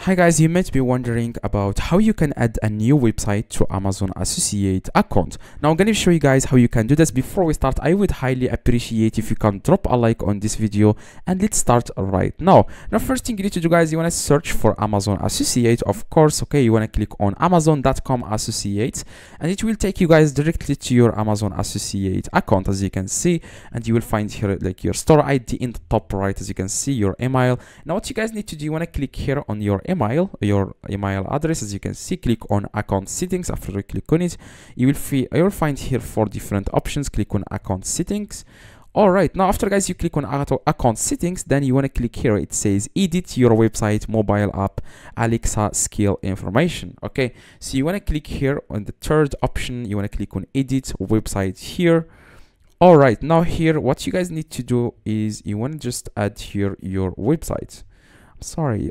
Hi guys, you might be wondering about how you can add a new website to Amazon Associate account. Now I'm going to show you guys how you can do this. Before we start, I would highly appreciate if you can drop a like on this video, and let's start right now. Now first thing you need to do, guys, you want to search for Amazon Associate, of course. Okay, you want to click on amazon.com associate, and it will take you guys directly to your Amazon Associate account, as you can see, and you will find here like your store ID in the top right, as you can see, your email. Now what you guys need to do, you want to click here on your email address. As you can see, click on account settings. After you click on it, you will find here 4 different options. Click on account settings. All right, now after, guys, you click on account settings, then you want to click here. It says edit your website, mobile app, Alexa skill information. Okay, so you want to click here on the 3rd option. You want to click on edit website here. All right, now here what you guys need to do is you want to just add here your website. I'm sorry,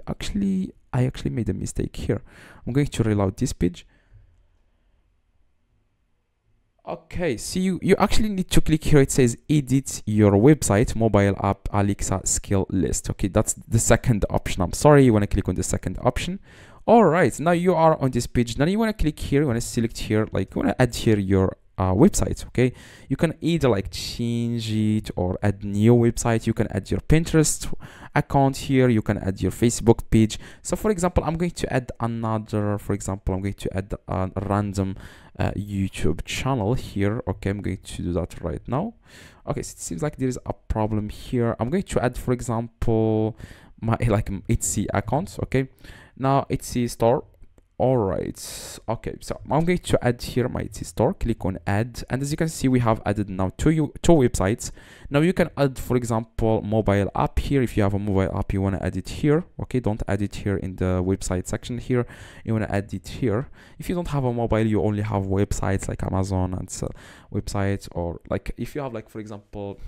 I actually made a mistake here. I'm going to reload this page. Okay, so you actually need to click here. It says edit your website, mobile app, Alexa skill list. Okay, that's the 2nd option. I'm sorry, you want to click on the 2nd option. All right, now you are on this page. Now you want to click here, you want to select here, like you want to add here your website. Okay, you can either like change it or add new website. You can add your Pinterest account here, you can add your Facebook page. So for example, I'm going to add another, for example, I'm going to add a random YouTube channel here. Okay, I'm going to do that right now. Okay, so it seems like there is a problem here. I'm going to add, for example, my Etsy account. Okay, now Etsy store. All right, okay, so I'm going to add here my Etsy store. Click on add, and as you can see, we have added now two websites. Now you can add, for example, mobile app here. If you have a mobile app, you want to add it here. Okay, don't add it here in the website section here. You want to add it here. If you don't have a mobile, you only have websites like Amazon and websites, or like if you have, like, for example,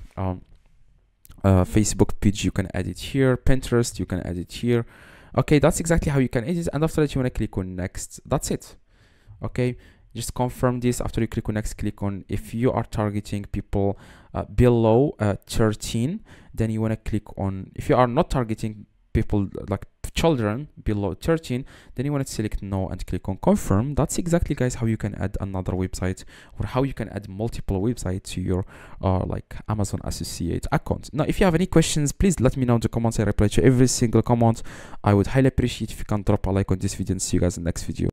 Facebook page, you can add it here. Pinterest, you can add it here. Okay, that's exactly how you can edit, and after that you want to click on next. That's it. Okay, just confirm this. After you click on next, click on if you are targeting people below 13, then you want to click on, if you are not targeting people like children below 13, then you want to select no and click on confirm. That's exactly, guys, how you can add another website, or how you can add multiple websites to your like Amazon Associate account. Now if you have any questions, please let me know in the comments. I reply to every single comment. I would highly appreciate if you can drop a like on this video, and see you guys in the next video.